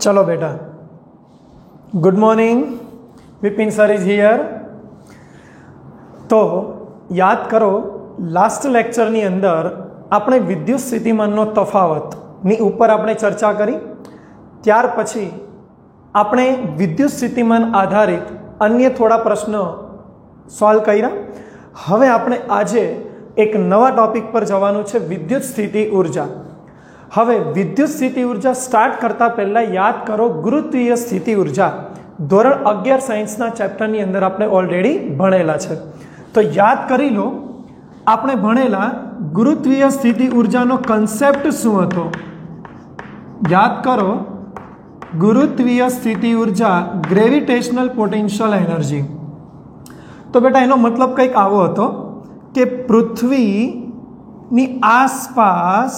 चलो बेटा, good morning, Vipin sir is here. तो याद करो लास्ट लेक्चरनी अंदर આપણે વિદ્યુત સ્થિતિમાનનો તફાવતની ઉપર આપણે ચર્ચા કરી। ત્યાર પછી આપણે વિદ્યુત સ્થિતિમાન આધારિત અન્ય થોડા પ્રશ્નો સોલ્વ કર્યા। હવે આપણે આજે એક નવા ટોપિક પર જવાનું છે, વિદ્યુત સ્થિતિ ઉર્જા। હવે વિદ્યુત સ્થિતિ ઉર્જા સ્ટાર્ટ કરતા પહેલા યાદ કરો ગુરુત્વીય સ્થિતિ ઉર્જા ધોરણ 11 સાયન્સના ચેપ્ટરની અંદર આપણે ઓલરેડી ભણેલા છે। તો યાદ કરી લો, આપણે ભણેલા ગુરુત્વીય સ્થિતિ ઉર્જાનો કન્સેપ્ટ શું હતો? યાદ કરો, ગુરુત્વીય સ્થિતિ ઉર્જા ગ્રેવિટેશનલ પોટેન્શિયલ એનર્જી। તો બેટા એનો મતલબ કંઈક આવો હતો કે પૃથ્વીની આસપાસ,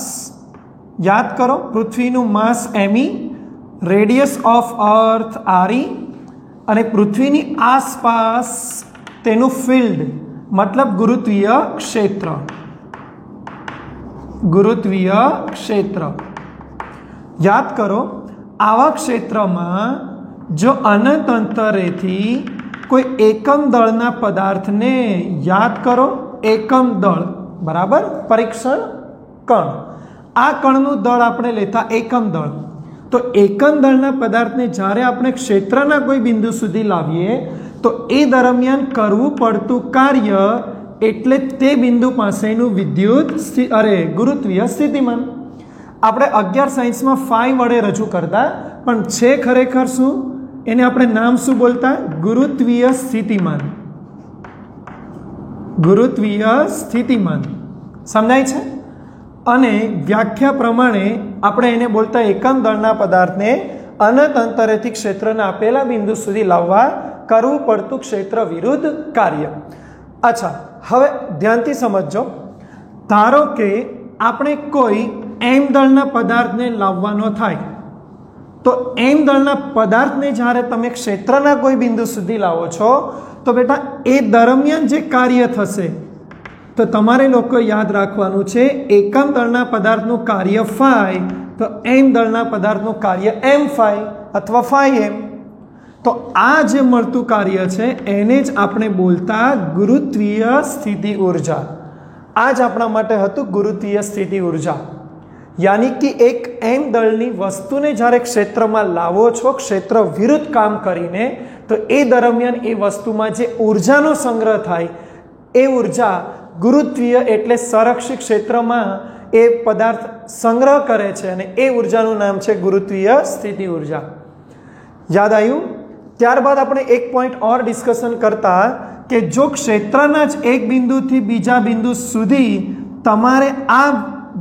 યાદ કરો, પૃથ્વીનું માસ me, radius of earth re, અને પૃથ્વીની આસપાસ તેનું ફિલ્ડ मतलब गुरुत्वीय क्षेत्र। गुरुत्वीय क्षेत्र याद करो, आवा क्षेत्र में जो अनंत अंतरे थी कोई एकम दळना पदार्थ ने, याद करो, एकम दळ बराबर, परीक्षण कण, आ कणनु दळ आपणे लेता एकम दळ। तो एकम दळना पदार्थ ने ज्यारे आपणे क्षेत्रना कोई बिंदु सुधी लावीए तो ए दरमियान करवू पड़तुं कार्य एटले ते बिंदु पासेनुं विद्युत गुरुत्वीय स्थितिमान। आपणे 11 साइंस में 5 वडे रजू करता, पण छे खरेखर शुं, एने आपणे नाम शुं बोलता? गुरुत्वीय स्थितिमान। गुरुत्वीय स्थितिमान समजाय छे? अने व्याख्या प्रमाणे आपणे एने बोलता एकम दळना पदार्थने अनंत अंतरेथी क्षेत्रना आपेला बिंदु सुधी लाववा करवू पड़तुं क्षेत्र विरुद्ध कार्य। अच्छा, हवे ध्यानथी समझो। धारो के आपणे कोई एम दळना पदार्थने लाववानो थाय, तो एम दळना पदार्थने ज्यारे तमे क्षेत्रना कोई बिंदु सुधी लावो छो तो बेटा ए दरमियान जे कार्य थशे तो तमारे लोको याद राखवानुं छे, एकम दळना पदार्थनुं कार्य फाई तो एम दळना पदार्थनुं कार्य एम फाई अथवा फाई एम। तो आ जे मळतुं कार्य छे एने ज आपणे बोलता गुरुत्वीय स्थिति ऊर्जा। आज आपणा माटे हतुं गुरुत्वीय स्थिति ऊर्जा, यानी कि एक एम दळनी वस्तुने ज्यारे क्षेत्रमां लावो छो क्षेत्र विरुद्ध काम करीने, तो ए दरमियान ए वस्तुमां जे ऊर्जानो संग्रह थाय ए ऊर्जा गुरुत्वीय एटले संरक्षित क्षेत्रमां ए पदार्थ संग्रह करे छे अने ए ऊर्जानुं नाम छे गुरुत्वीय स्थिति ऊर्जा। याद आव्युं? त्यारबाद આપણે એક પોઈન્ટ ઓર ડિસ્કશન કરતા કે જો ક્ષેત્રના જ એક બિંદુથી બીજા બિંદુ સુધી તમારે આ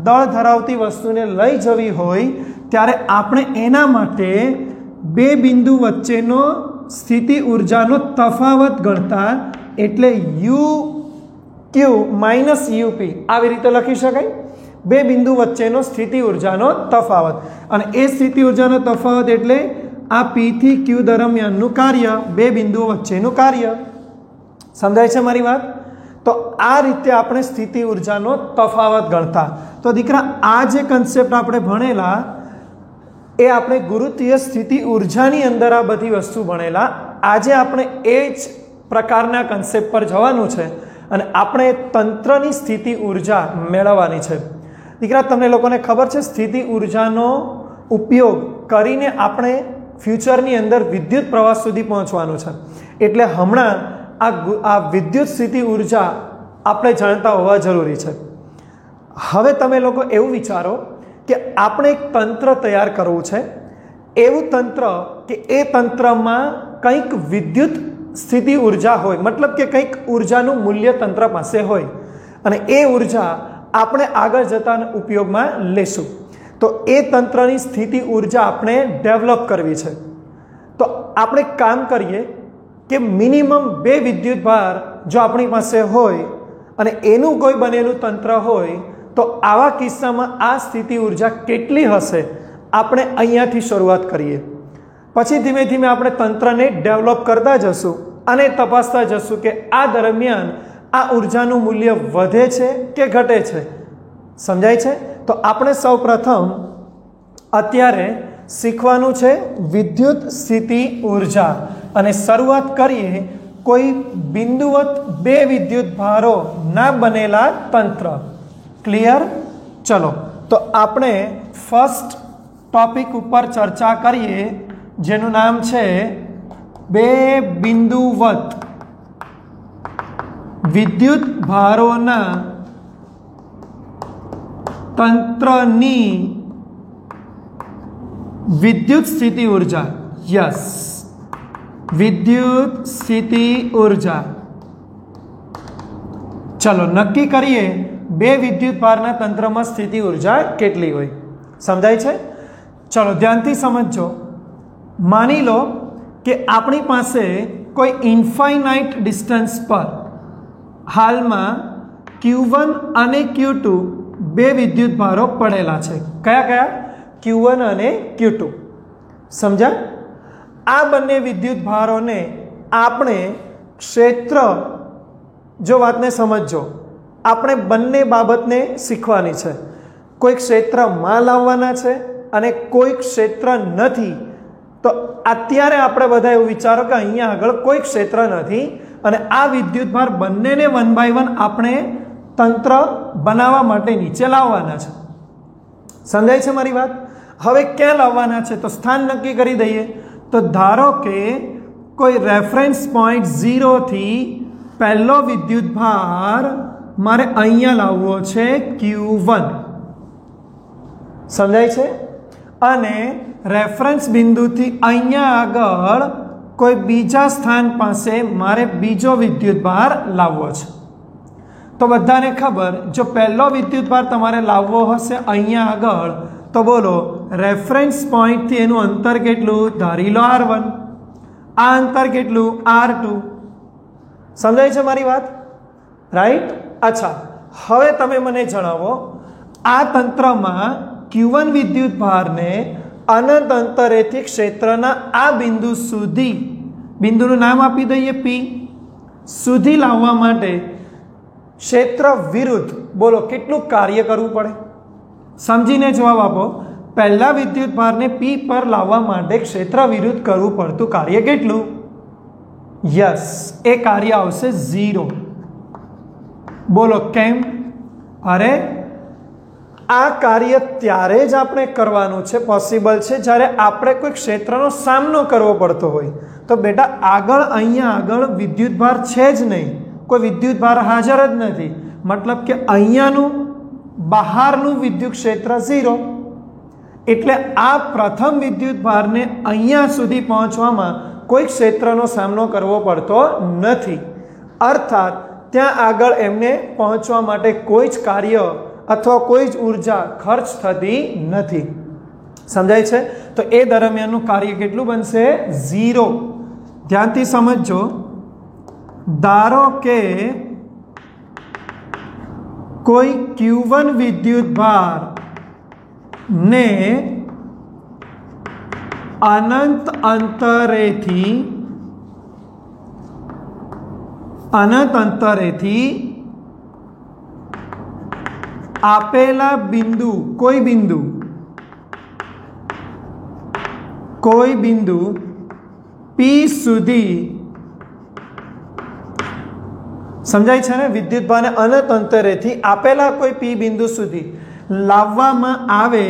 દળ ધરાવતી વસ્તુને લઈ જવી હોય ત્યારે આપણે એના માટે બે બિંદુ વચ્ચેનો સ્થિતિ ઊર્જાનો તફાવત ગણતા, એટલે UQ માઇનસ UP આવી રીતે લખી શકાય। બે બિંદુ વચ્ચેનો સ્થિતિ ઊર્જાનો તફાવત, અને એ સ્થિતિ ઊર્જાનો તફાવત એટલે आ P थी Q दरमियानનું कार्य, બે બિંદુઓ વચ્ચેનું કાર્ય। સમજાય છે મારી વાત? તો આ રીતે આપણે સ્થિતિ ઊર્જાનો તફાવત ગણતા। તો દીકરા આ જે કન્સેપ્ટ આપણે ભણેલા એ આપણે ગુરુત્વીય સ્થિતિ ઊર્જાની અંદર આ બધી વસ્તુ ભણેલા। આજે આપણે એ જ પ્રકારના કન્સેપ્ટ પર જવાનું છે અને આપણે તંત્રની સ્થિતિ ઊર્જા મેળવવાની છે। દીકરા તમને લોકોને ખબર છે સ્થિતિ ઊર્જાનો ઉપયોગ કરીને આપણે फ्यूचरनी अंदर विद्युत प्रवाह सुधी पहोंचवानुं छे, एटले हमणां आ विद्युत स्थिति ऊर्जा आपणे जाणता होवा जरूरी छे। हवे तमे लोको एवुं विचारो के आपणे एक तंत्र तैयार करवुं छे, एवुं तंत्र के ए तंत्रमां कंईक विद्युत स्थिति ऊर्जा होय, मतलब के कंईक ऊर्जानुं मूल्य तंत्र पासे होय अने ए ऊर्जा आपणे आगळ जता उपयोगमां लेशुं। तो ए तंत्रनी स्थिति ऊर्जा आपणे डेवलप करवी छे। तो आपणे काम करीए कि मिनिमम 2 विद्युत भार जो आपणी पासे होय अने एनुं कोई बनेलुं तंत्र होय तो आवा किस्सामां आ स्थिति ऊर्जा केटली हशे आपणे अहींयाथी शरूआत करीए। पछी धीमे धीमे आपणे तंत्रने डेवलप करता जशुं अने तपासता जशुं कि आ दरमियान आ ऊर्जानुं मूल्य वधे छे के घटे छे। समझाय छे? तो આપણે સૌ પ્રથમ અત્યારે શીખવાનું છે વિદ્યુત સ્થિતિ ઉર્જા અને શરૂઆત કરીએ કોઈ બિંદુવત બે વિદ્યુત ભારો ના બનેલા તંત્ર. ક્લિયર? ચલો તો આપણે ફર્સ્ટ ટોપિક ઉપર ચર્ચા કરીએ જેનું નામ છે બે બિંદુવત વિદ્યુત ભારોના તંત્રની વિદ્યુત સ્થિતિ ઉર્જા. યસ, વિદ્યુત સ્થિતિ ઉર્જા. ચલો નક્કી કરીએ બે વિદ્યુત ભારના તંત્રમાં સ્થિતિ ઉર્જા કેટલી હોય. સમજાય છે? ચલો ધ્યાનથી સમજજો. માની લો કે આપણી પાસે કોઈ ઇન્ફાઇનાઇટ ડિસ્ટન્સ પર હાલમાં Q1 અને Q2 બે વિદ્યુત ભારો પડેલા છે. કયા કયા? Q1 અને Q2. સમજ્યા? આ બંને વિદ્યુત ભારોને આપણે ક્ષેત્ર, જો વાતને સમજજો, આપણે બંને બાબતને શીખવાની છે. કોઈ ક્ષેત્રમાં લાવવાના છે અને કોઈ ક્ષેત્ર નથી. તો અત્યારે આપણે બધા એવું વિચારો કે અહીંયા આગળ કોઈ ક્ષેત્ર નથી અને આ વિદ્યુત ભાર બંનેને 1 by 1 આપણે તંત્ર બનાવવા માટે નીચે લાવવાના છે. સમજાય છે મારી વાત? હવે ક્યાં લાવવાના છે તો સ્થાન નક્કી કરી દઈએ. તો ધારો કે કોઈ રેફરન્સ પોઈન્ટ 0 થી પહેલો વિદ્યુત ભાર મારે અહીંયા લાવવો છે Q1. સમજાય છે? અને રેફરન્સ બિંદુથી અહીંયા આગળ કોઈ બીજા સ્થાન પાસે મારે બીજો વિદ્યુત ભાર લાવવો છે. તો બધાને ખબર, જો પહેલો વિદ્યુત ભાર તમારે લાવવો હશે અહીંયા આગળ, તો બોલો રેફરન્સ પોઈન્ટથી એનું અંતર કેટલું? ધારી લો R1. આ અંતર કેટલું? R2. સમજાય છે મારી વાત? રાઈટ? અચ્છા, હવે તમે મને જણાવો, આ તંત્રમાં Q1 વિદ્યુત ભારને અનંત અંતરેથી ક્ષેત્રના આ બિંદુ સુધી, બિંદુનું નામ આપી દઈએ P, સુધી લાવવા માટે ક્ષેત્ર વિરુદ્ધ બોલો કેટલું કાર્ય કરવું પડે? સમજીને જવાબ આપો. પહેલા વિદ્યુત ભારને P પર લાવવા માટે ક્ષેત્ર વિરુદ્ધ કરવું પડતું કાર્ય કેટલું? યસ, એ કાર્ય આવશે 0. બોલો કેમ? અરે આ કાર્ય ત્યારે જ આપણે કરવાનું છે, પોસિબલ છે, જ્યારે આપણે કોઈ ક્ષેત્રનો સામનો કરવો પડતો હોય. તો બેટા આગળ અહીંયા આગળ વિદ્યુત ભાર છે જ નહીં, કોઈ વિદ્યુત ભાર હાજર જ નથી. મતલબ કે અહીંયાનું બહારનું વિદ્યુત ક્ષેત્ર 0. એટલે આ પ્રથમ વિદ્યુત ભારને અહીંયા સુધી પહોંચવામાં કોઈ ક્ષેત્રનો સામનો કરવો પડતો નથી. અર્થાત ત્યાં આગળ એમને પહોંચવા માટે કોઈ જ કાર્ય અથવા કોઈ જ ઉર્જા ખર્ચ થતી નથી. સમજાય છે? તો એ દરમિયાનનું કાર્ય કેટલું બનશે? 0. ધ્યાનથી સમજજો. ધારો કે કોઈ Q1 વિદ્યુત ભાર ને અનંત અંતરેથી આપેલા બિંદુ, કોઈ બિંદુ P સુધી, સમજાય છે ને? વિદ્યુત ભારને અનંત અંતરેથી આપેલા કોઈ P બિંદુ સુધી લાવવામાં આવે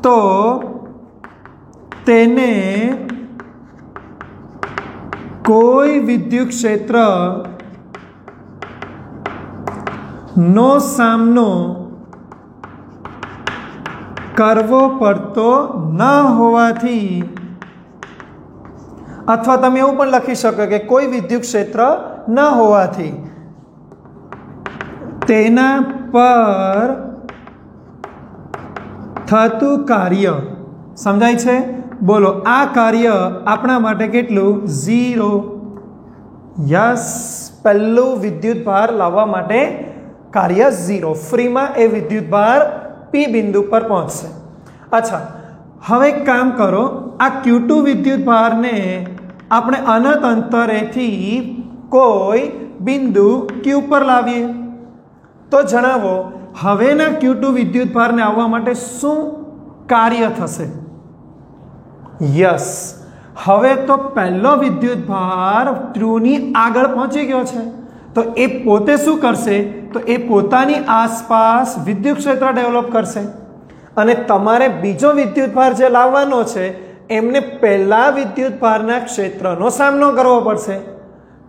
તો તેને કોઈ વિદ્યુત ક્ષેત્ર નો સામનો કરવો પડતો ન હોવાથી, અથવા તમે એવું પણ લખી શકો કે કોઈ વિદ્યુત ક્ષેત્ર ન હોવાથી તેના પર થતું કાર્ય. સમજાય છે? બોલો આ કાર્ય આપણા માટે કેટલું? 0. યસ, પહેલું વિદ્યુત ભાર લાવવા માટે કાર્ય 0. ફ્રીમાં એ વિદ્યુત ભાર P બિંદુ પર પહોંચશે. અચ્છા, હવે એક કામ કરો, આ Q2 વિદ્યુત ભારને આપણે અનંત અંતરેથી કોઈ બિંદુ Q પર લાવીએ. તો જણાવો હવેના Q2 વિદ્યુતભારને આવવા માટે શું કાર્ય થશે? યસ, હવે તો પહેલો વિદ્યુતભાર ધ્રુવની આગળ પહોંચી ગયો છે, તો એ પોતે શું કરશે? તો એ પોતાની આસપાસ વિદ્યુત ક્ષેત્ર ડેવલપ કરશે અને તમારે બીજો વિદ્યુતભાર જે લાવવાનો છે એમને પહેલા વિદ્યુતભારના ક્ષેત્રનો સામનો કરવો પડશે.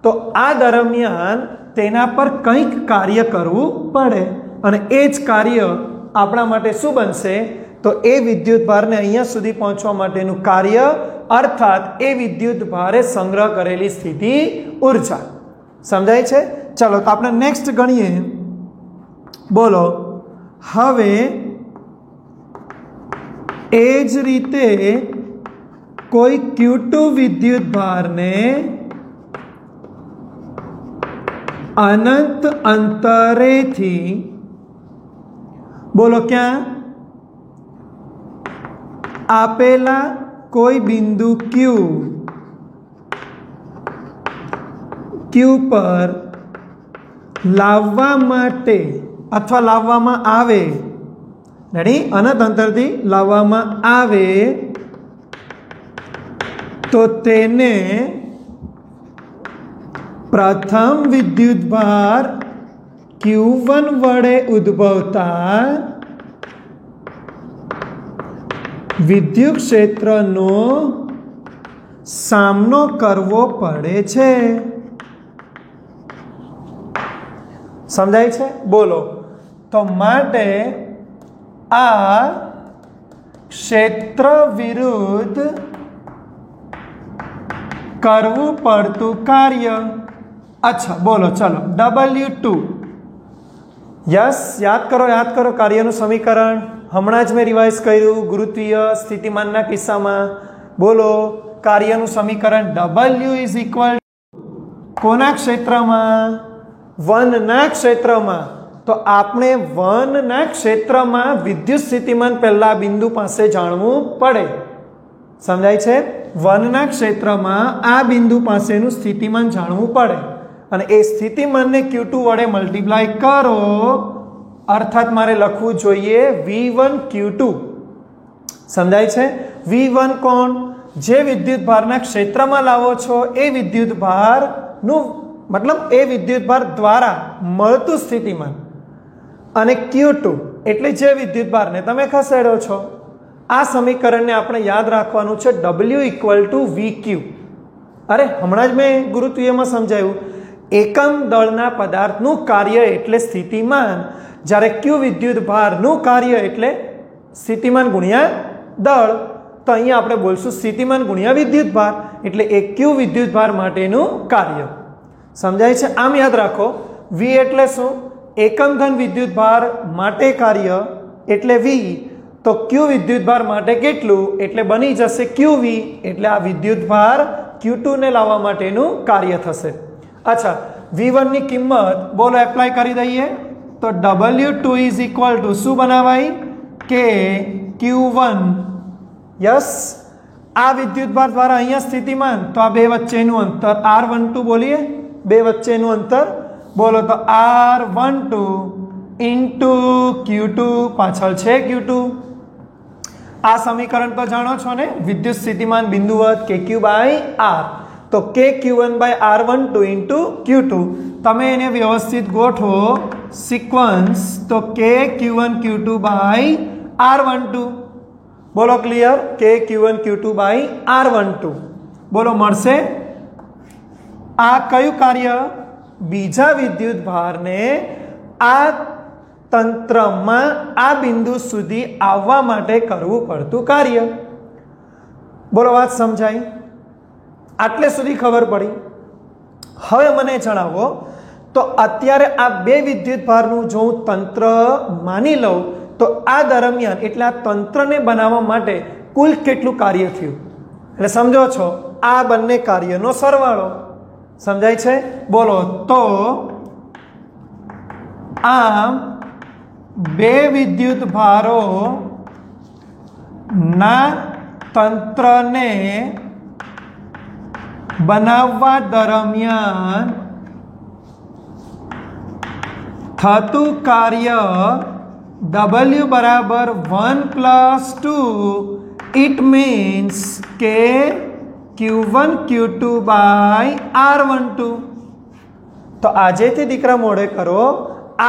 તો આ દરમિયાન તેના પર કંઈક કાર્ય કરવું પડે અને એ જ કાર્ય આપણા માટે શું બનશે? તો એ વિદ્યુતભારને અહીંયા સુધી પહોંચવા માટેનું કાર્ય, અર્થાત એ વિદ્યુતભારે સંગ્રહ કરેલી સ્થિતિ ઉર્જા. સમજાય છે? ચલો તો આપણે નેક્સ્ટ ગણીએ. બોલો, હવે એ જ રીતે કોઈ Q2 વિદ્યુતભારને અનંત અંતરેથી, બોલો ક્યાં, આપેલા કોઈ બિંદુ Q પર લાવવા માટે અથવા લાવવામાં આવે, રેડી, અનંત અંતરથી લાવવામાં આવે તો તેને પ્રથમ વિદ્યુતભાર Q1 વડે ઉદ્ભવતા વિદ્યુત ક્ષેત્રનો સામનો કરવો પડે છે. સમજાય છે? બોલો, તો માટે આ ક્ષેત્ર વિરુદ્ધ કરવું પડતું કાર્ય. અચ્છા, બોલો ચલો, W2. યસ, યાદ કરો કાર્યનું સમીકરણ. હમણાં જ મેં રિવાઇઝ કર્યું ગુરુત્વીય સ્થિતિમાનના કિસ્સામાં. બોલો, કાર્યનું સમીકરણ W ઇઝ ઇક્વલ કોના ક્ષેત્રમાં? 1 ના ક્ષેત્રમાં. તો આપણે 1 ના ક્ષેત્રમાં વિદ્યુત સ્થિતિમાન પહેલા બિંદુ પાસે જાણવું પડે. સમજાય છે? 1 ના ક્ષેત્રમાં આ બિંદુ પાસેનું સ્થિતિમાન જાણવું પડે અને એ સ્થિતિમાનને Q2 વડે મલ્ટીપ્લાય કરો, અર્થાત મારે લખવું જોઈએ V1 Q2. સમજાય છે? V1 કોણ? જે વિદ્યુતભારના ક્ષેત્રમાં લાવો છો એ વિદ્યુતભારનું મતલબ એ વિદ્યુતભાર દ્વારા મળતું સ્થિતિમાન, અને Q2 એટલે જે વિદ્યુતભારને તમે ખસેડો છો. આ સમીકરણને આપણે યાદ રાખવાનું છે W ઇક્વલ ટુ VQ. અરે હમણાં જ મેં ગુરુત્વીયમાં સમજાવ્યું, એકમ દળના પદાર્થનું કાર્ય એટલે સ્થિતિમાન, જ્યારે Q વિદ્યુતભારનું કાર્ય એટલે સ્થિતિમાન ગુણ્યા દળ. તો અહીંયા આપણે બોલશું સ્થિતિમાન ગુણ્યા વિદ્યુતભાર, એટલે એ Q વિદ્યુતભાર માટેનું કાર્ય. સમજાય છે? આમ યાદ રાખો, V એટલે શું? એકમ ઘન વિદ્યુતભાર માટે કાર્ય એટલે V. તો Q વિદ્યુતભાર માટે કેટલું? એટલે બની જશે QV, એટલે આ વિદ્યુતભાર Q2 ને લાવવા માટેનું કાર્ય થશે. અચ્છા, V1 ની કિંમત બોલો એપ્લાય કરી દઈએ તો W2 ઇઝ ઇક્વલ ટુ શું બનાવાય? કે Q1. યસ, આ વિદ્યુતભાર દ્વારા અહીંયા સ્થિતિમાન, તો આ બે વચ્ચેનું અંતર R12 બોલીએ, બે વચ્ચેનું અંતર. બોલો તો R12 ઇન્ટુ Q2, પાછળ છે Q2. આ સમીકરણ તો જાણો છો ને, વિદ્યુત સ્થિતિમાન બિંદુવત KQ બાય R. તો KQ1 by R12 into Q2. તમે એને વ્યવસ્થિત ગોઠવો સિક્વન્સ, તો KQ1 Q2 બાય R12. બોલો clear? KQ1 Q2 by R12. બોલો મળશે. આ કયું કાર્ય? બીજા વિદ્યુતભારને આ તંત્રમાં આ બિંદુ સુધી આવવા માટે કરવું પડતું કાર્ય. બોલો, વાત સમજાય? આટલે સુધી ખબર પડી? હવે મને જણાવો, તો અત્યારે આ બે વિદ્યુતભારનું જો હું તંત્ર માની લઉં તો આ દરમિયાન એટલે આ તંત્રને બનાવવા માટે કુલ કેટલું કાર્ય થયું? એટલે સમજો છો, આ બંને કાર્યનો સરવાળો. સમજાય છે? બોલો, તો આમ બે વિદ્યુતભારો ના તંત્રને બનાવવા દરમિયાન થતું કાર્ય W બરાબર 1 + 2 ઇટ મીન્સ કે Q1 Q2 / R12. તો આજેથી દીકરા મોઢે કરો,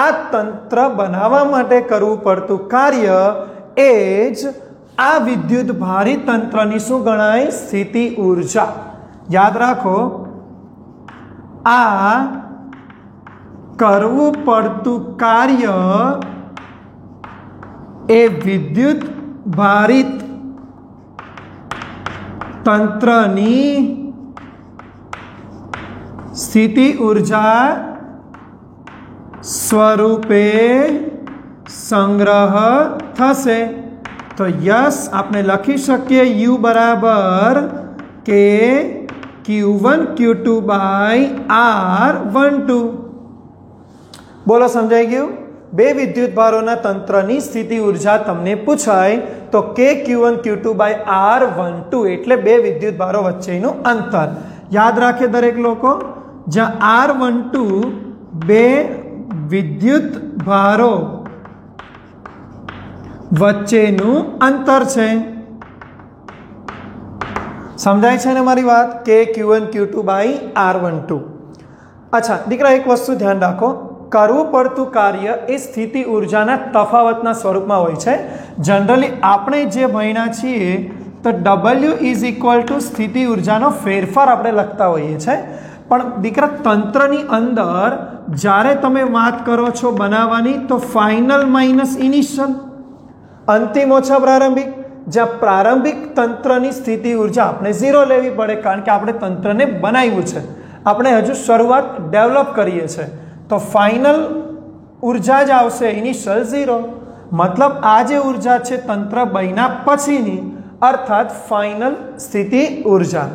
આ તંત્ર બનાવવા માટે કરવું પડતું કાર્ય એ જ આ વિદ્યુત ભારી તંત્રની શું ગણાય? સ્થિતિ ઊર્જા. યાદ રાખો, આ કરવું પડતું કાર્ય એ વિદ્યુત ભારિત તંત્રની સ્થિતિ ઊર્જા સ્વરૂપે સંગ્રહ થશે. તો યસ, આપણે લખી શકીએ U બરાબર કે Q1 Q2 / R12. બોલો, સમજાઈ ગયું? બે વિદ્યુત ભારોના તંત્રની સ્થિતિ ઊર્જા તમને પૂછાય તો કે Q1 Q2 / R12 એટલે બે વિદ્યુત ભારો વચ્ચેનું અંતર. યાદ રાખે દરેક લોકો, જ્યાં R12 બે વિદ્યુત ભારો વચ્ચેનું અંતર છે. સમજાય છે ને મારી વાત? કે Q1 Q2 / R12. અચ્છા દીકરા, એક વસ્તુ ધ્યાન રાખો, કરવું પડતું કાર્ય એ સ્થિતિ ઊર્જાના તફાવતના સ્વરૂપમાં હોય છે. જનરલી આપણે જે ભણ્યા છીએ તો W = સ્થિતિ ઉર્જાનો ફેરફાર આપણે લખતા હોઈએ છીએ. પણ દીકરા, તંત્રની અંદર જ્યારે તમે વાત કરો છો બનાવવાની, તો ફાઇનલ માઇનસ ઇનિશિયલ, અંતિમ ઓછા પ્રારંભિક, જ્યાં પ્રારંભિક તંત્રની સ્થિતિ ઉર્જા આપણે 0 લેવી પડે, કારણ કે આપણે તંત્રને બનાવ્યું છે, આપણે હજુ શરૂઆત ડેવલપ કરીએ છીએ. તો ફાઇનલ ઉર્જા જ આવશે ઇનિશિયલ 0. મતલબ આ જે ઉર્જા છે તંત્ર બન્યા પછીની, અર્થાત ફાઇનલ સ્થિતિ ઉર્જા.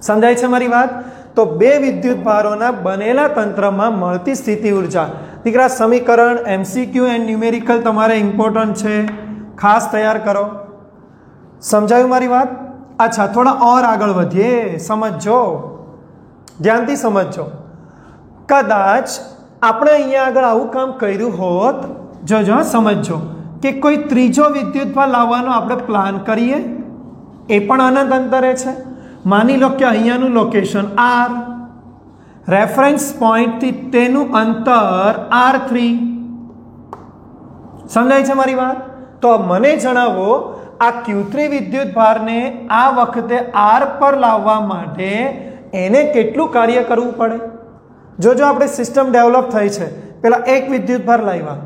સમજાય છે મારી વાત? તો બે વિદ્યુત ભારોના બનેલા તંત્રમાં મળતી સ્થિતિ ઉર્જા. દીકરા, સમીકરણ, MCQ એન્ડ ન્યુમેરિકલ તમારે ઇમ્પોર્ટન્ટ છે, ખાસ તૈયાર કરો. સમજાયું મારી વાત? અચ્છા, થોડા ઓર આગળ વધીએ. સમજો, ધ્યાનથી સમજો. કદાચ આપણે અહીંયા આગળ આવું કામ કર્યું હોત, જો સમજો, કે કોઈ ત્રીજો વિદ્યુત ભાર લાવવાનો આપણે પ્લાન કરીએ, એ પણ અનંત અંતરે છે. માની લો કે અહીંયાનું લોકેશન R, રેફરન્સ પોઈન્ટથી તેનું અંતર R3. સમજાય છે મારી વાત? તો મને જણાવો, આ Q3 વિદ્યુત ભારને આ વખતે R પર લાવવા માટે એને કેટલું કાર્ય કરવું પડે? જો આપણે સિસ્ટમ ડેવલપ થઈ છે, પેલા એક વિદ્યુત ભાર લાવ્યા,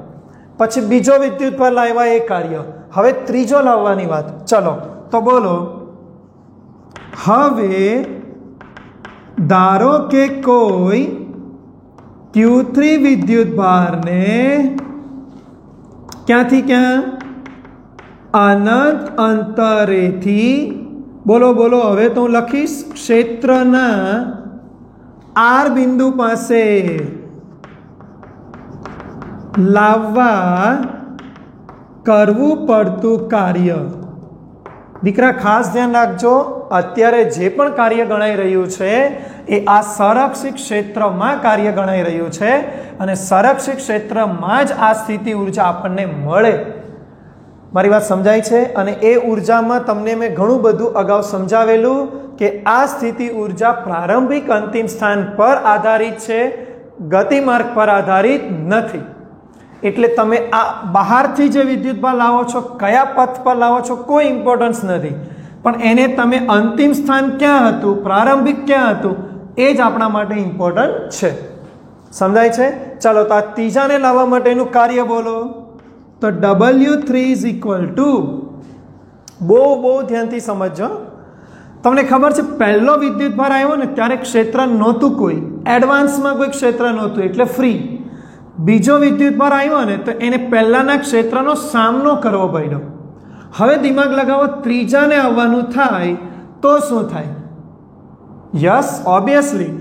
પછી બીજો વિદ્યુત ભાર લાવ્યા, એ કાર્ય. હવે ત્રીજો લાવવાની વાત. ચલો તો બોલો, હવે ધારો કે કોઈ Q3 વિદ્યુત ભારને ક્યાંથી ક્યાં? અનંત અંતરેથી, બોલો, હવે તો હું લખીશ, ક્ષેત્રના R બિંદુ પાસે લાવવા કરવું પડતું કાર્ય. દીકરા, ખાસ ધ્યાન રાખજો, અત્યારે જે પણ કાર્ય ગણાઈ રહ્યું છે એ આ સંરક્ષિત ક્ષેત્રમાં કાર્ય ગણાઈ રહ્યું છે, અને સંરક્ષિત ક્ષેત્રમાં જ આ સ્થિતિ ઉર્જા આપણને મળે. મારી વાત સમજાય છે? અને એ ઉર્જામાં તમને મેં ઘણું બધું અગાઉ સમજાવેલું કે આ સ્થિતિ ઉર્જા પ્રારંભિક અંતિમ સ્થાન પર આધારિત છે, ગતિમાર્ગ પર આધારિત નથી. એટલે તમે આ બહારથી જે વિદ્યુત ભાર લાવો છો, કયા પથ પર લાવો છો, કોઈ ઇમ્પોર્ટન્સ નથી, પણ એને તમે અંતિમ સ્થાન ક્યાં હતું, પ્રારંભિક ક્યાં હતું, એ જ આપણા માટે ઇમ્પોર્ટન્ટ છે. સમજાય છે? ચાલો, તો આ ત્રીજાને લાવવા માટેનું કાર્ય બોલો. તો W3 = બહુ ધ્યાનથી સમજો. તમને ખબર છે, પહેલો વિદ્યુત ભાર આવ્યો ને ત્યારે ક્ષેત્ર નહોતું, કોઈ એડવાન્સમાં કોઈ ક્ષેત્ર નહોતું, એટલે ફ્રી. બીજો વિદ્યુત ભાર આવ્યો ને તો એને પહેલાના ક્ષેત્રનો સામનો કરવો પડ્યો. હવે દિમાગ લગાવો, ત્રીજાને આવવાનું થાય તો શું થાય? યસ, ઓબ્વિયસલી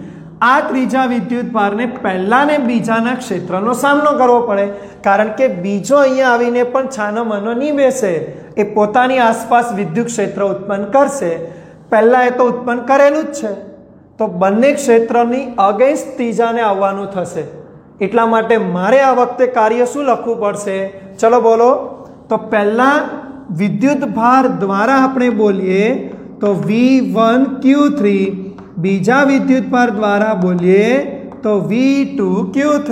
આ ત્રીજા વિદ્યુત ભારને પહેલા ને બીજાના ક્ષેત્રનો સામનો કરવો પડે, કારણ કે બીજો અહીંયા આવીને પણ છાનો મનો નહીં બેસે, એ પોતાની આસપાસ વિદ્યુત ક્ષેત્ર ઉત્પન્ન કરશે. પહેલા એ તો ઉત્પન્ન કરેલું જ છે, તો બંને ક્ષેત્રની અગેન્સ્ટ ત્રીજાને આવવાનું થશે. એટલા માટે મારે આ વખતે કાર્ય શું લખવું પડશે? ચલો બોલો. તો પહેલા વિદ્યુત ભાર દ્વારા આપણે બોલીએ તો V1Q3, બીજા વિદ્યુત ભાર દ્વારા બોલીએ તો V2Q3.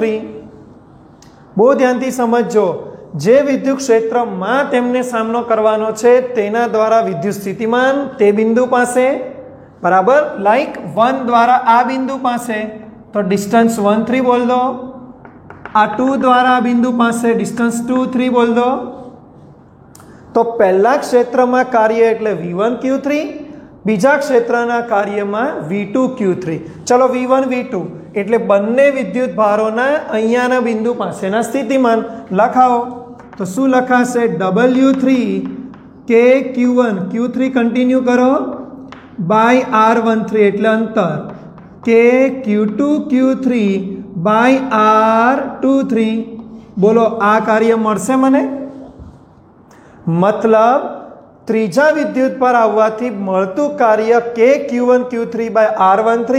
બહુ ધ્યાનથી સમજજો. જે વિદ્યુત ક્ષેત્રમાં તેમને સામનો કરવાનો છે તેના દ્વારા વિદ્યુત સ્થિતિમાન તે બિંદુ પાસે, બરાબર, લાઈક 1 દ્વારા આ બિંદુ પાસે તો ડિસ્ટન્સ 1 3 બોલ દો. આ 2 દ્વારા આ બિંદુ પાસે ડિસ્ટન્સ 2 3 બોલ દો. તો પહેલા ક્ષેત્રમાં કાર્ય એટલે V1Q3, બીજા ક્ષેત્રના કાર્યમાં V2Q3. ચલો V1 V2 એટલે બંને વિદ્યુત ભારોના અહીંયાના બિંદુ પાસેના સ્થિતિમાન લખાવો. તો શું લખાશે? W3 K Q1, Q3 continue કરો, બાય R13 એટલે અંતર, K Q2 Q3 by R23. બોલો આ કાર્ય મળશે મને? મતલબ ત્રીજા વિદ્યુત પર આવવાથી મળતું કાર્ય K Q1 Q3 by R13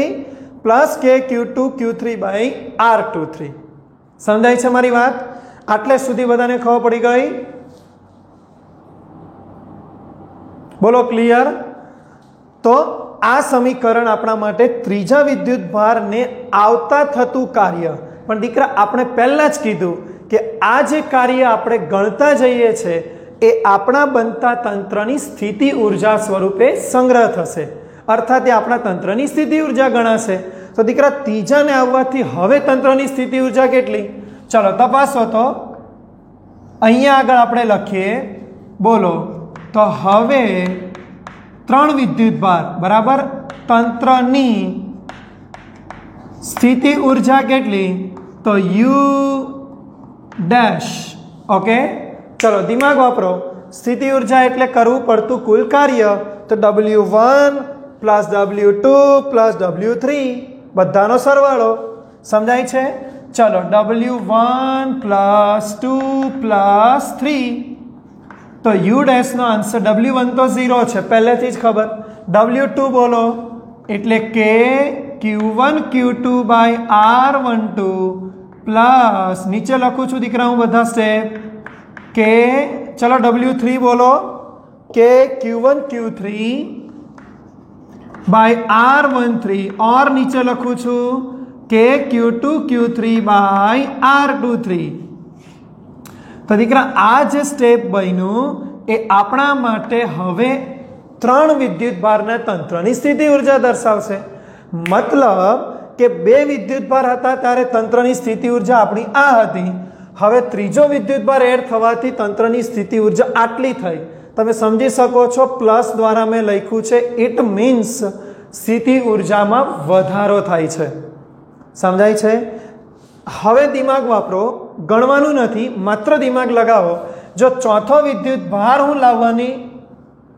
plus K Q2 Q3 by R23. સમજાય છે મારી વાત? આટલે સુધી બધાને ખબર પડી ગઈ? બોલો ક્લિયર? તો આ સમીકરણ આપણા માટે ત્રીજા વિદ્યુત ભારને આવતા થતું કાર્ય, પણ દીકરા આપણે પહેલા જ કીધું કે આ જે કાર્ય આપણે ગણતા જઈએ છે એ આપણા બનતા તંત્રની સ્થિતિ ઉર્જા સ્વરૂપે સંગ્રહ થશે, અર્થાત એ આપણા તંત્રની સ્થિતિ ઉર્જા ગણાશે. તો દીકરા ત્રીજાને આવવાથી હવે તંત્રની સ્થિતિ ઉર્જા કેટલી? ચલો તપાસો. તો અહીંયા આગળ આપણે લખીએ, બોલો. તો હવે 3 વિદ્યુત ભાર, બરાબર, તંત્રની સ્થિતિ ઉર્જા કેટલી? તો U ડેશ. ઓકે, ચલો દિમાગ વાપરો. સ્થિતિ ઉર્જા એટલે કરવું પડતું કુલ કાર્ય. તો W1 plus W2 plus W3 બધાનો સરવાળો. સમજાય છે? ચલો W1 પ્લસ 2 પ્લસ 3. તો U ડેશ નો આન્સર W1 તો 0 છે પહેલેથી જ ખબર. W2 બોલો એટલે K Q1 Q2 by R12 plus નીચે લખું છું દીકરા હું બધા સ્ટેપ K. ચલો W3 બોલો K Q1 Q3 by R13 और નીચે લખું છું K Q2 Q3 by R23. તો દીકરા આ જે સ્ટેપ બન્યું એ આપણા માટે હવે 3 વિદ્યુત ભારના તંત્રની સ્થિતિ ઉર્જા દર્શાવશે. મતલબ કે 2 વિદ્યુત ભાર હતા ત્યારે તંત્રની સ્થિતિ ઉર્જા આપણી આ હતી. હવે ત્રીજો વિદ્યુત ભાર એડ થવાથી તંત્રની સ્થિતિ ઉર્જા આટલી થઈ. તમે સમજી શકો છો, પ્લસ દ્વારા મેં લખ્યું છે. ઇટ મીન્સ સ્થિતિ ઉર્જામાં વધારો થાય છે. સમજાય છે? હવે દિમાગ વાપરો, ગણવાનું નથી, માત્ર દિમાગ લગાવો. જો ચોથો વિદ્યુત ભાર હું લાવવાની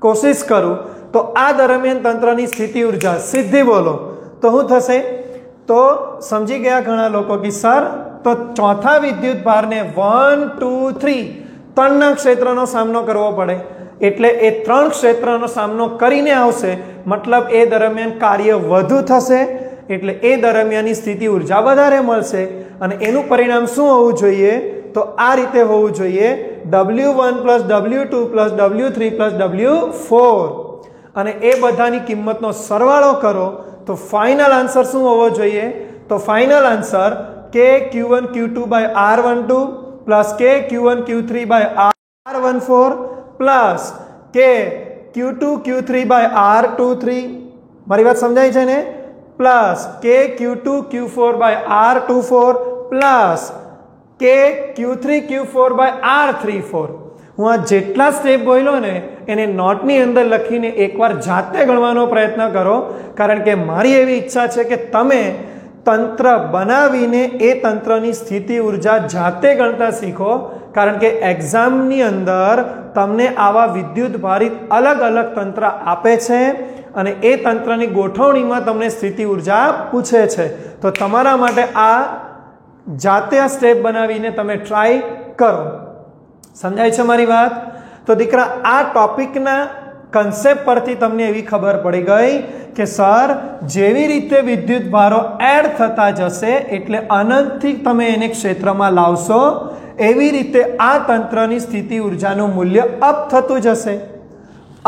કોશિશ કરું તો આ દરમિયાન તંત્રની સ્થિતિ ઉર્જા સીધી બોલો તો શું થશે? તો સમજી ગયા ઘણા લોકો કે સર તો ચોથા વિદ્યુત ભારને 1 2 3 ત્રણના ક્ષેત્રનો સામનો કરવો પડે, એટલે એ 3 ક્ષેત્રનો સામનો કરીને આવશે. મતલબ એ દરમિયાન કાર્ય વધુ થશે, એટલે એ દરમિયાનની સ્થિતિ ઉર્જા વધારે મળશે. અને એનું પરિણામ શું હોવું જોઈએ? તો આ રીતે હોવું જોઈએ W1 plus W2 plus W3 plus W4, અને એ બધાની કિંમતનો સરવાળો કરો તો ફાઇનલ આન્સર શું હોવો જોઈએ? તો final answer K Q1 Q2 by R12 plus K Q1 Q3 by R14 plus K Q2 Q3 by R23. મારી વાત સમજાય છે ને? Plus K Q2 Q4 by R24 plus K Q3 Q4 by R34. હું આ જેટલા step બોલ્યો ને એને નોટની અંદર લખીને એકવાર જાતે ગણવાનો પ્રયત્ન કરો, કારણ કે મારી એવી ઈચ્છા છે કે તમે તંત્ર બનાવીને એ તંત્રની સ્થિતિ ઉર્જા જાતે ગણતા શીખો. કારણ કે એક્ઝામની અંદર તમને આવા વિદ્યુત ભારિત અલગ અલગ તંત્ર આપે છે અને એ તંત્રની ગોઠવણીમાં તમને સ્થિતિ ઉર્જા પૂછે છે. તો તમારા માટે આ જાતે આ સ્ટેપ બનાવીને તમે ટ્રાય કરો. સમજાય છે મારી વાત? તો દીકરા આ ટોપિકના કન્સેપ્ટ પરથી તમને એવી ખબર પડી ગઈ કે સર જેવી રીતે વિદ્યુત ભારો એડ થતા જશે એટલે અનંતથી તમે એને ક્ષેત્રમાં લાવશો એવી રીતે આ તંત્રની સ્થિતિ ઉર્જાનું મૂલ્ય અપ થતું જશે,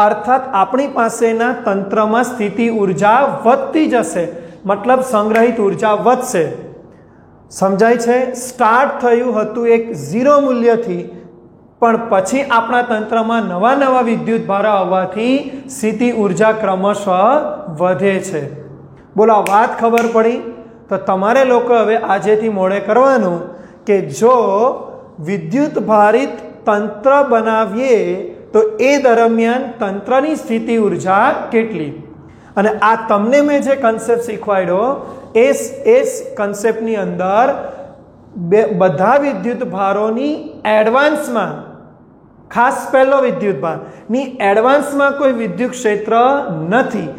અર્થાત આપણી પાસેના તંત્રમાં સ્થિતિ ઉર્જા વધતી જશે, મતલબ સંગ્રહિત ઉર્જા વધશે. સમજાય છે? સ્ટાર્ટ થયું હતું એક 0 મૂલ્યથી, પણ પછી આપણા તંત્રમાં નવા નવા વિદ્યુત ભારો આવવાથી સ્થિતિ ઉર્જા ક્રમશઃ વધે છે. બોલો, આ વાત ખબર પડી? તો તમારે લોકો હવે આજેથી મોડે કરવાનું કે જો વિદ્યુત ભારિત તંત્ર બનાવીએ તો એ દરમિયાન તંત્રની સ્થિતિ ઉર્જા કેટલી. અને આ તમને મેં જે કન્સેપ્ટ શીખવાડ્યો એ કન્સેપ્ટની અંદર બધા વિદ્યુત ભારોની એડવાન્સમાં, ખાસ પહેલો વિદ્યુત ભારની એડવાન્સમાં કોઈ વિદ્યુત ક્ષેત્ર નથી,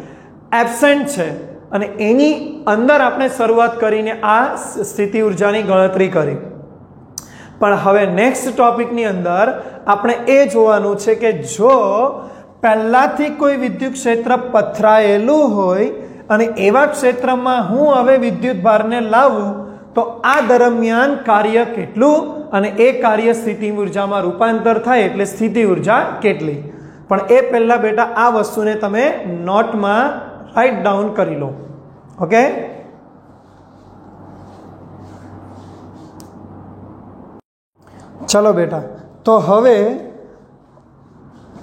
એબસેન્ટ છે, અને એની અંદર આપણે શરૂઆત કરીને આ સ્થિતિ ઉર્જાની ગણતરી કરી. પણ હવે નેક્સ્ટ ટોપિકની અંદર આપણે એ જોવાનું છે કે જો પહેલાથી કોઈ વિદ્યુત ક્ષેત્ર પથરાયેલું હોય અને એવા ક્ષેત્રમાં હું હવે વિદ્યુત ભારને લાવું તો આ દરમિયાન કાર્ય કેટલું અને એ કાર્ય સ્થિતિ ઉર્જામાં રૂપાંતર થાય એટલે સ્થિતિ ઉર્જા કેટલી. પણ એ પહેલા બેટા આ વસ્તુને તમે નોટમાં રાઇટ ડાઉન કરી લો. ઓકે, ચલો બેટા. તો હવે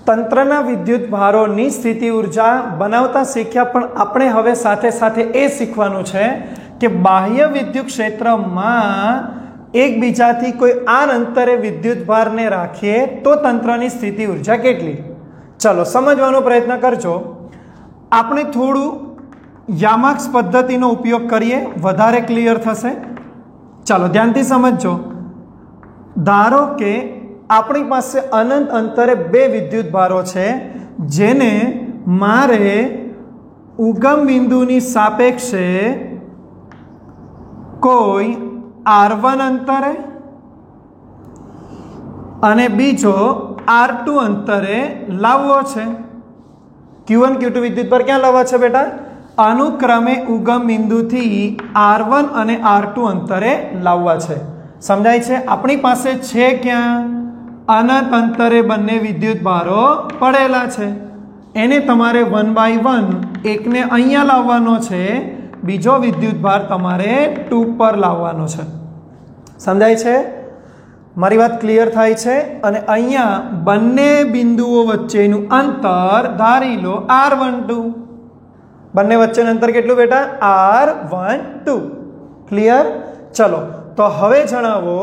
તંત્રના વિદ્યુત ભારોની સ્થિતિ ઉર્જા બનાવતા શીખ્યા, પણ આપણે હવે સાથે સાથે એ શીખવાનું છે કે બાહ્ય વિદ્યુત ક્ષેત્રમાં એકબીજાથી કોઈ આર અંતરે વિદ્યુત ભારને રાખીએ તો તંત્રની સ્થિતિ ઉર્જા કેટલી. ચલો સમજવાનો પ્રયત્ન કરજો. આપણે થોડું યામાક્સ પદ્ધતિનો ઉપયોગ કરીએ, વધારે ક્લિયર થશે. ચાલો ધ્યાનથી સમજજો. ધારો કે આપણી પાસે અનંત અંતરે 2 વિદ્યુત ભારો છે જેને મારે ઉગમ બિંદુની સાપેક્ષે કોઈ R1 અંતરે અને બીજો R2 અંતરે લાવવો છે. Q1 Q2 વિદ્યુત ભાર ક્યાં લાવવા છે બેટા? અનુક્રમે ઉગમ બિંદુથી R1 અને R2 અંતરે લાવવા છે. સમજાય છે? આપણી પાસે છે ક્યાં? અનંત અંતરે બંને વિદ્યુત ભારો પડેલા છે. એને તમારે 1 by 1 એકને અહીંયા લાવવાનો છે, બીજો વિદ્યુત ભાર તમારે 2 પર લાવવાનો છે. સમજાય છે? મારી વાત ક્લિયર થાય છે? અને અહીંયા બંને બિંદુઓ વચ્ચેનું અંતર ધારી લો R12. બંને વચ્ચેનું અંતર કેટલું બેટા? R12. ક્લિયર? ચલો તો હવે જણાવો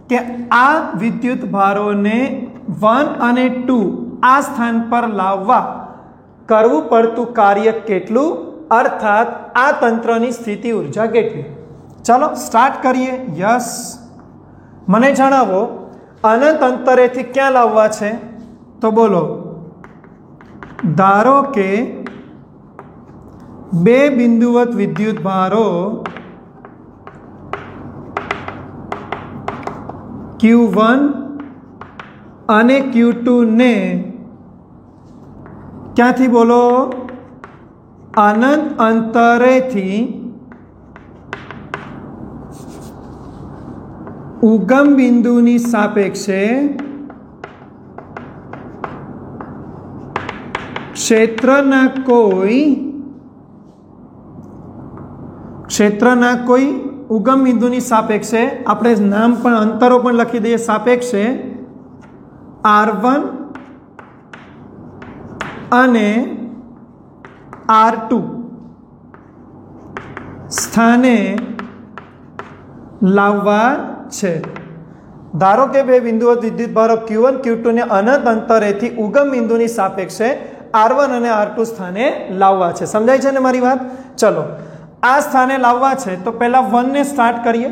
કે આ વિદ્યુત ભારોને 1 અને 2 આ સ્થાન પર લાવવા કરવું પડતું કાર્ય કેટલું, અર્થાત આ તંત્રની સ્થિતિ ઉર્જા કેટલી. ચાલો સ્ટાર્ટ કરીએ. યસ, મને જણાવો અનંત અંતરેથી ક્યાં લાવવા છે? તો બોલો. ધારો કે 2 બિંદુવત વિદ્યુત ભારો Q1 અને Q2 ને ક્યાંથી બોલો? અનંત અંતરેથી ઉગમ બિંદુની સાપેક્ષે ક્ષેત્રના કોઈ ઉગમ બિંદુની સાપેક્ષે, આપણે નામ પણ અંતરો પણ લખી દઈએ, સાપેક્ષે R1 અને R2 સ્થાને લાવવા છે. ધારો કે 2 બિંદુઓ વિદ્યુત ભારો Q1 Q2 ને અનંત અંતરેથી ઉગમ બિંદુની સાપેક્ષે R1 અને R2 સ્થાને લાવવા છે. સમજાય છે ને મારી વાત? ચલો આ સ્થાને લાવવા છે તો પહેલા 1 ને સ્ટાર્ટ કરીએ.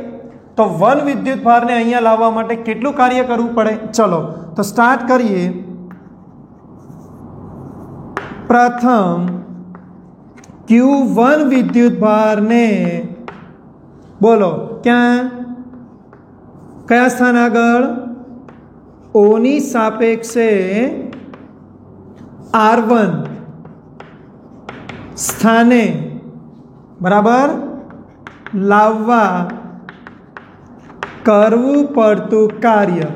તો 1 વિદ્યુત ભારને અહીંયા લાવવા માટે કેટલું કાર્ય કરવું પડે? ચલો તો સ્ટાર્ટ કરીએ. પ્રથમ Q1 વિદ્યુત ભારને બોલો ક્યાં, કયા સ્થાન આગળ? O ની સાપેક્ષે R1 સ્થાને બરાબર લાવવા કરવું પડતું કાર્ય.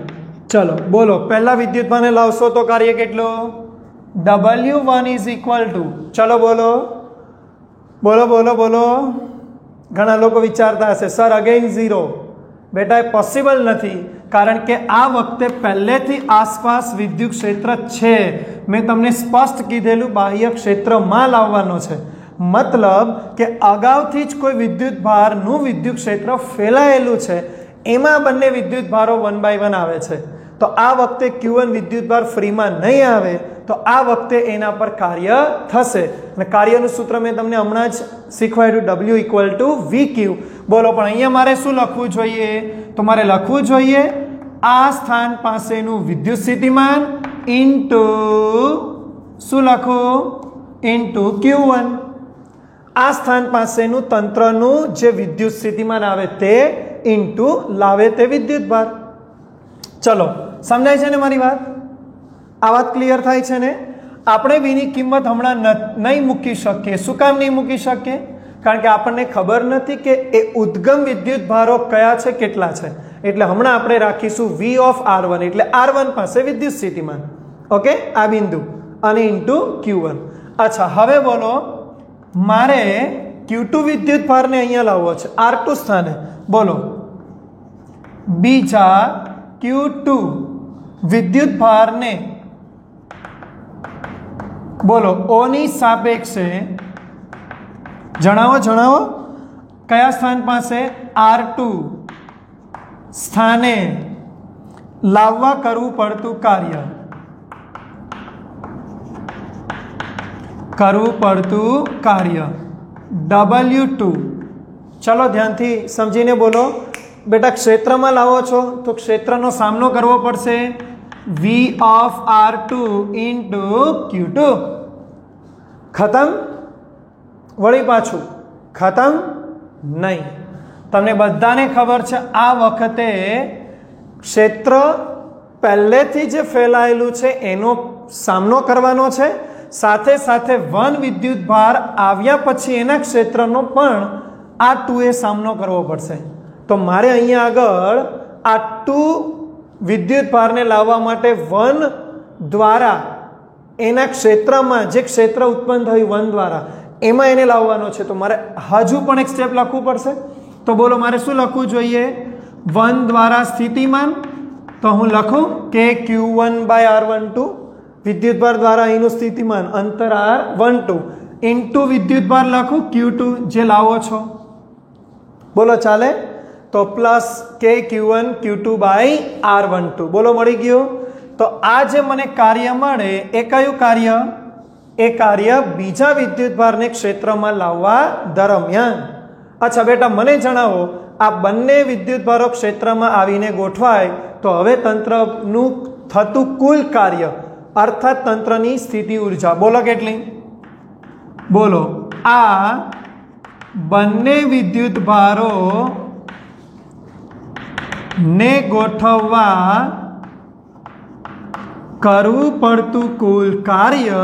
ચલો બોલો, પહેલા વિદ્યુતભારને લાવશો તો કાર્ય કેટલું? W1 ઇઝ ઇક્વલ ટુ, ચલો બોલો બોલો બોલો બોલો. ઘણા લોકો વિચારતા હશે સર અગેન 0. બેટા એ પોસિબલ નથી, કારણ કે આ વખતે પહેલેથી આસપાસ વિદ્યુત ક્ષેત્ર છે. મેં તમને સ્પષ્ટ કીધેલું બાહ્ય ક્ષેત્રમાં લાવવાનો છે. મતલબ કે અગાઉથી જ કોઈ વિદ્યુત ભારનું વિદ્યુત ક્ષેત્ર ફેલાયેલું છે, એમાં બંને વિદ્યુત ભારો 1/1 આવે છે. તો આ વખતે Q1 વિદ્યુત ભાર ફ્રીમાં નહીં આવે, તો આ વખતે એના પર કાર્ય થશે. અને કાર્યનું સૂત્ર મેં તમને હમણાં જ શીખવાડ્યું, W = VQ. બોલો, પણ અહીંયા મારે શું લખવું જોઈએ? તો મારે લખવું જોઈએ આ સ્થાન પાસેનું વિદ્યુત સ્થિતિમાન ઇન્ટુ શું લખું? Into Q1. આ સ્થાન પાસેનું તંત્રનું જે વિદ્યુત સ્થિતિમાન આવે તે ઇન્ટુ લાવે તે વિદ્યુત ભાર. ચલો, સમજાય છે ને મારી વાત? આ વાત ક્લિયર થાય છે ને? આપણે બીની કિંમત હમણાં નહીં મૂકી શકીએ. શું કામ નહીં મૂકી શકીએ? કારણ કે આપણને ખબર નથી કે એ ઉદ્ગમ વિદ્યુત ભારો કયા છે, કેટલા છે. એટલે હમણાં આપણે રાખીશું V of R1, એટલે R1 પાસે વિદ્યુત સ્થિતિમાન. ઓકે, આ બિંદુ અને ઇન્ટુ Q1. અચ્છા, હવે બોલો, મારે Q2 વિદ્યુત ભારને અહીંયા લાવવો છે R2 સ્થાને. બોલો, બીજા Q2 વિદ્યુત ભારને બોલો O ની સાપેક્ષે જણાવો કયા સ્થાન પાસે? R2 સ્થાને લાવવા કરવું પડતું કાર્ય. W2. ચલો ધ્યાનથી સમજીને બોલો. બેટા ક્ષેત્રમાં લાવો છો તો ક્ષેત્રનો સામનો કરવો પડશે. V of R2 into Q2. ખતમ? વળી પાછું ખતમ નહીં. તમને બધાને ખબર છે આ વખતે ક્ષેત્ર પહેલેથી જે ફેલાયેલું છે એનો સામનો કરવાનો છે, સાથે સાથે વન વિદ્યુત ભાર આવ્યા પછી એના ક્ષેત્રનો પણ આ 2 સામનો કરવો પડશે. તો મારે અહીંયા આગળ આ 2 વિદ્યુત ભારને લાવવા માટે વન દ્વારા એના ક્ષેત્રમાં જે ક્ષેત્ર ઉત્પન્ન થયું વન દ્વારા એમાં એને લાવવાનો છે. તો મારે હજુ પણ એક સ્ટેપ લખવું પડશે. તો બોલો, મારે શું લખવું જોઈએ? વન દ્વારા સ્થિતિમાન, તો હું લખું કે Q1/R12 વિદ્યુત ભાર દ્વારા અહીંનું સ્થિતિમાન અંતર R12 ઇન્ટુ વિદ્યુત ભાર લખું Q2 જે લાવો છો. બોલો, ચાલે? તો પ્લસ Q1 Q2/R12. બોલો, મળી ગયું? તો આ જે મને કાર્ય મળે એ કયું કાર્ય? એ કાર્ય બીજા વિદ્યુત ભારને ક્ષેત્રમાં લાવવા દરમિયાન. અચ્છા બેટા, મને જણાવો, આ બંને વિદ્યુત ભારો ક્ષેત્રમાં આવીને ગોઠવાય તો હવે તંત્રનું થતું કુલ કાર્ય અર્થાત તંત્રની સ્થિતિ ઉર્જા બોલો કેટલી? બોલો, આ બંને વિદ્યુત ભારો ને ગોઠવવા કરવું પડતું કુલ કાર્ય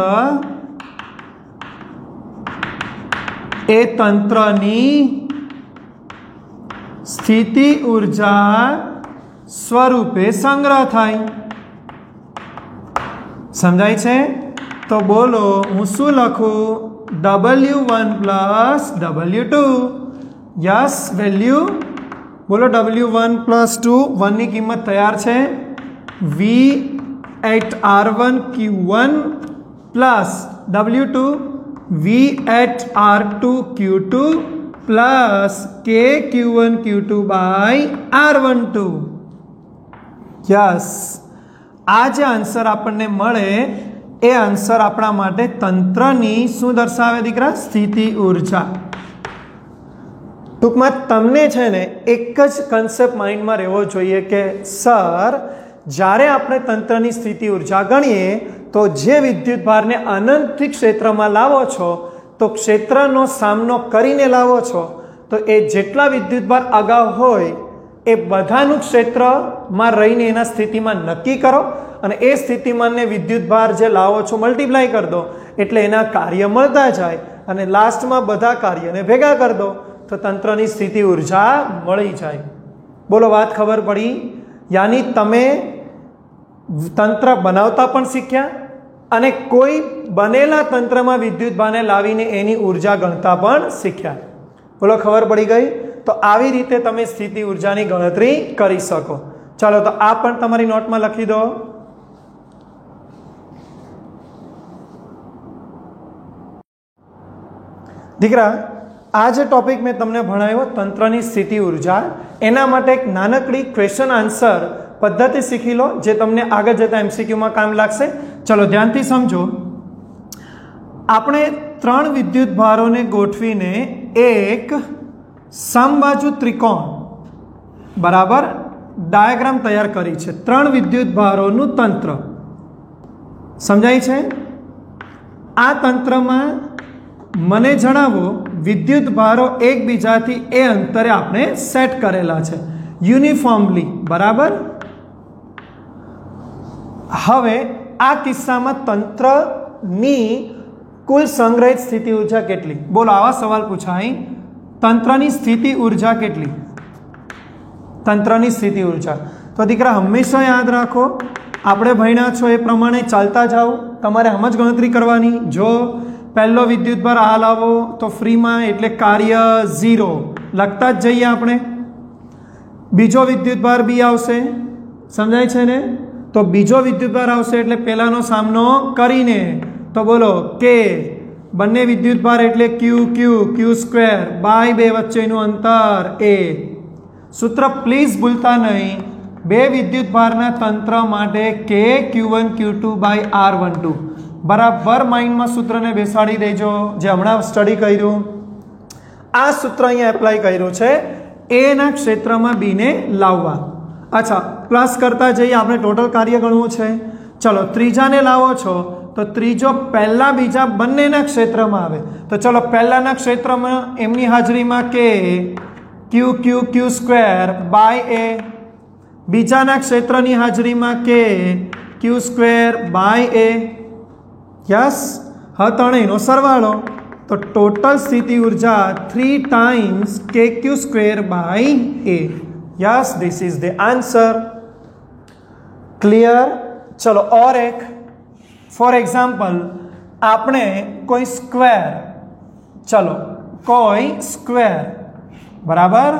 એ તંત્રની સ્થિતિ ઉર્જા સ્વરૂપે સંગ્રહ થાય. સમજાય છે? તો બોલો, હું શું લખું? W1 plus W2. Yes, value બોલો. W1 plus 2, 1 ની કિંમત તૈયાર છે. V at R1 Q1 plus W2 V at R2 Q2 plus K Q1 Q2 by R12. Yes, આ જે આન્સર આપણને મળે એ આન્સર આપણા માટે તંત્રની શું દર્શાવે દીકરા? સ્થિતિ ઉર્જા. ટૂંકમાં તમને છે ને એક જ કન્સેપ્ટ માઇન્ડમાં રહેવો જોઈએ કે સર, જ્યારે આપણે તંત્રની સ્થિતિ ઉર્જા ગણીએ તો જે વિદ્યુત ભારને અનંતથી ક્ષેત્રમાં લાવો છો તો ક્ષેત્રનો સામનો કરીને લાવો છો તો એ જેટલા વિદ્યુત ભાર અગાઉ હોય એ બધાનું ક્ષેત્રમાં રહીને એના સ્થિતિમાન નક્કી કરો અને એ સ્થિતિમાનને વિદ્યુત ભાર જે લાવો છો મલ્ટીપ્લાય કરી દો એટલે એના કાર્ય મળતા જાય અને લાસ્ટમાં બધા કાર્યને ભેગા કરી દો તો તંત્રની સ્થિતિ ઉર્જા મળી જાય. બોલો વાત ખબર પડી? યાની તમે તંત્ર બનાવતા પણ શીખ્યા અને કોઈ બનેલા તંત્રમાં વિદ્યુતભારને લાવીને એની ઉર્જા ગણતા પણ શીખ્યા. બોલો ખબર પડી ગઈ? તો આવી રીતે તમે સ્થિતિ ઉર્જાની ગણતરી કરી શકો. ચાલો તો આ પણ તમારી નોટમાં લખી દો. દીકરા, આ જે ટોપિક મેં તમને ભણાવ્યો તંત્રની સ્થિતિ ઉર્જા, એના માટે એક નાનકડી ક્વેશ્ચન આન્સર પદ્ધતિ શીખી લો જે તમને આગળ જતા એમસીક્યુમાં કામ લાગશે. ચલો ધ્યાનથી સમજો. આપણે 3 વિદ્યુત ભારોને ગોઠવીને એક સમબાજુ ત્રિકોણ બરાબર ડાયાગ્રામ તૈયાર કરી છે. 3 વિદ્યુત ભારોનું તંત્ર સમજાય છે? આ તંત્રમાં મને જણાવો વિદ્યુત ભારો એકબીજાથી એ અંતરે આપણે સેટ કરેલા છે યુનિફોર્મલી, બરાબર. હવે આ કિસ્સામાં તંત્રની કુલ સંગ્રહિત સ્થિતિ ઉર્જા કેટલી? બોલો, આવા સવાલ પૂછાય. તંત્રની સ્થિતિ ઉર્જા કેટલી? તંત્રની સ્થિતિ ઉર્જા તો દીકરા હંમેશા યાદ રાખો, આપણે ભણ્યા છો એ પ્રમાણે ચાલતા જાઓ. તમારે આમ જ ગણતરી કરવાની. જો પહેલો વિદ્યુતભાર આ લાવો તો ફ્રીમાં, એટલે કાર્ય 0 લખતા જ જઈએ આપણે. બીજો વિદ્યુતભાર બી આવશે, સમજાય છે ને? તો બીજો વિદ્યુતભાર આવશે એટલે પહેલાનો સામનો કરીને તો બોલો કે બંને વિદ્યુતભાર એટલે ક્યુ સ્ક્વેર બાય 2 વચ્ચેનું અંતર એ. સૂત્ર પ્લીઝ ભૂલતા નહીં. 2 વિદ્યુતભારના તંત્ર માટે કે Q1 Q2 બાય R12 બરાબર માઇન્ડમાં સૂત્રને બેસાડી દેજો, જે હમણાં સ્ટડી કર્યું. આ સૂત્ર અહીંયા એપ્લાય કર્યું છે એના ક્ષેત્રમાં બીને લાવવા. અચ્છા, પ્લસ કરતા જઈએ, આપણે ટોટલ કાર્ય ગણવું છે. ચલો ત્રીજાને લાવો છો તો ત્રીજો પહેલા બીજા બંનેના ક્ષેત્રમાં આવે. તો ચલો પહેલાના ક્ષેત્રમાં એમની હાજરીમાં કે ક્યુ સ્ક્વેર બાય એ, બીજાના ક્ષેત્રની હાજરીમાં કે q square by A. Yes, હવે ત્રણેયનો સરવાળો તો ટોટલ સ્થિતિ ઉર્જા 3 times kq square by a. Yes, this is the answer. Clear? ચલો ઓર એક ફોર એક્ઝામ્પલ, આપણે કોઈ સ્ક્વેર, ચલો કોઈ સ્ક્વેર બરાબર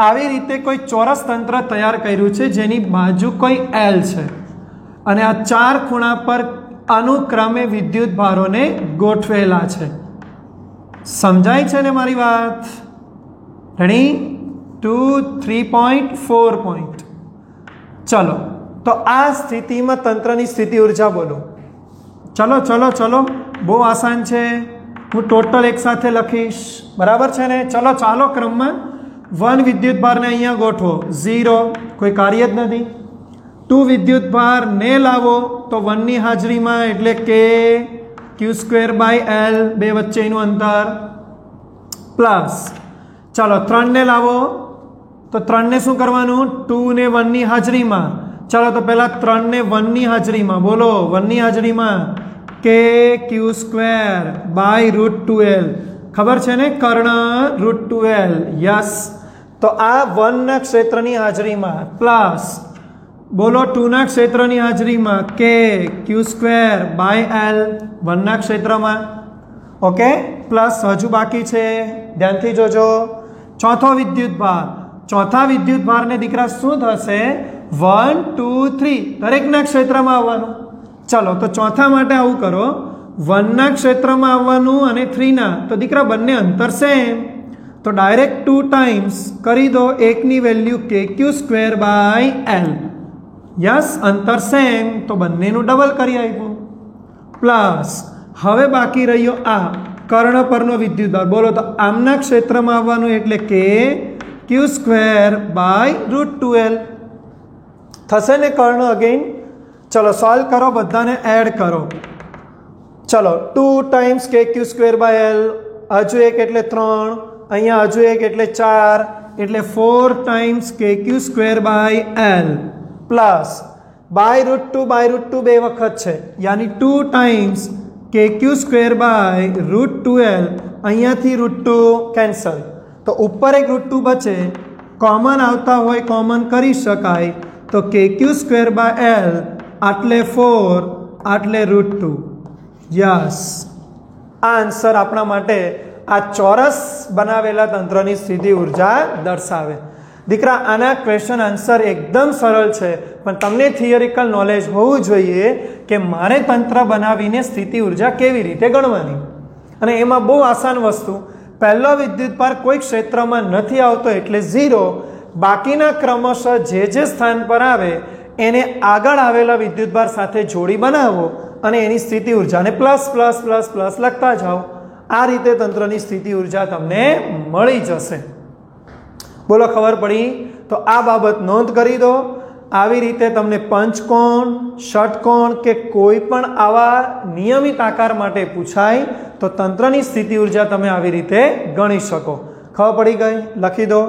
આવી રીતે કોઈ ચોરસ તંત્ર તૈયાર કર્યું છે જેની બાજુ કોઈ L છે અને આ 4 ખૂણા પર અનુક્રમે વિદ્યુત ભારોને ગોઠવેલા છે. સમજાય છે ને મારી વાત? રેડી? 2, 3.4 પોઈન્ટ. ચલો તો આ સ્થિતિમાં તંત્રની સ્થિતિ ઉર્જા બોલો. ચલો બહુ આસાન છે. હું ટોટલ એક સાથે લખીશ, બરાબર છે ને? ચાલો ક્રમમાં 1 વિદ્યુત ભારને અહીંયા ગોઠવો 0, કોઈ કાર્ય જ નથી. 2 વિદ્યુત ભાર ને લાવો તો 1 ની હાજરીમાં એટલે કે ક્યુ સ્ક્વેર બાય L, 2 વચ્ચેનું અંતર, પ્લસ ચાલો 3 ને લાવો તો 3 ને શું કરવાનું? 2 ને 1 ની હાજરીમાં. ચાલો તો પહેલા 3 ને 1 ની હાજરીમાં, બોલો 1 ની હાજરીમાં કે ક્યુ સ્ક્વેર બાય √2L. ખબર છે ને? કર્ણ √2L. યસ, તો આ 1 ના ક્ષેત્રની હાજરીમાં પ્લસ બોલો 2 ના ક્ષેત્રની હાજરીમાં કે ક્યુ સ્ક્વેર બાય L 1 ના ક્ષેત્રમાં. ઓકે, પ્લસ હજુ બાકી છે, ધ્યાનથી જોજો. ચોથો વિદ્યુત ભારને દીકરા શું થશે? 1, 2, 3 દરેકના ક્ષેત્રમાં આવવાનું. ચલો તો ચોથા માટે આવું કરો, 1 ના ક્ષેત્રમાં આવવાનું અને 3 ના. તો દીકરા બંને અંતર સેમ, તો ડાયરેક્ટ 2 times કરી દો 1 ની વેલ્યુ કે q square by L. Yes, અંતર સેમ તો બંનેનું ડબલ કરી આપ્યું. પ્લસ હવે બાકી રહ્યો આ કર્ણ પરનો વિદ્યુતભાર. બોલો તો આમના ક્ષેત્રમાં આવવાનું એટલે કે ક્યુ સ્ક્વેર બાય √2L. થશે ને કર્ણ અગેન? ચલો સોલ્વ કરો, બધાને એડ કરો. ચલો 2 times કે ક્યુ સ્ક્વેર બાય L, હજુ એક એટલે 3, અહીંયા હજુ એક એટલે 4, એટલે 4 times કે q square by L plus by √2 બે વખત છે, યાની 2 times કે ક્યુ સ્ક્વેર બાય √2L. અહીંયાથી √2 કેન્સલ, તો ઉપર એક √2 બચે કોમન આવતા હોય કોમન કરી શકાય તો KQ²/L આટલે 4 આટલે √2. યસ, આ આન્સર આપણા માટે આ ચોરસ બનાવેલા તંત્રની સ્થિતિ ઉર્જા દર્શાવે. દીકરા, આના ક્વેશ્ચન આન્સર એકદમ સરળ છે, પણ તમને થિયરિકલ નોલેજ હોવું જોઈએ કે મારે તંત્ર બનાવીને સ્થિતિ ઉર્જા કેવી રીતે ગણવાની. અને એમાં બહુ આસાન વસ્તુ, પહેલો વિદ્યુતભાર કોઈ ક્ષેત્રમાં નથી આવતો એટલે 0, બાકીના ક્રમશઃ જે સ્થાન પર આવે એને આગળ આવેલા વિદ્યુતભાર સાથે જોડી બનાવો અને એની સ્થિતિ ઉર્જાને પ્લસ પ્લસ પ્લસ પ્લસ લખતા જાઓ. આ રીતે તંત્રની સ્થિતિ ઉર્જા તમને મળી જશે. બોલો, ખબર પડી? તો આ બાબત નોંધ કરી દો. આવી રીતે તમને પંચકોણ, ષટકોણ કે કોઈ પણ આવા નિયમિત આકાર માટે પૂછાય તો તંત્રની સ્થિતિ ઉર્જા તમે આવી રીતે ગણી શકો. ખબર પડી ગઈ? લખી દો.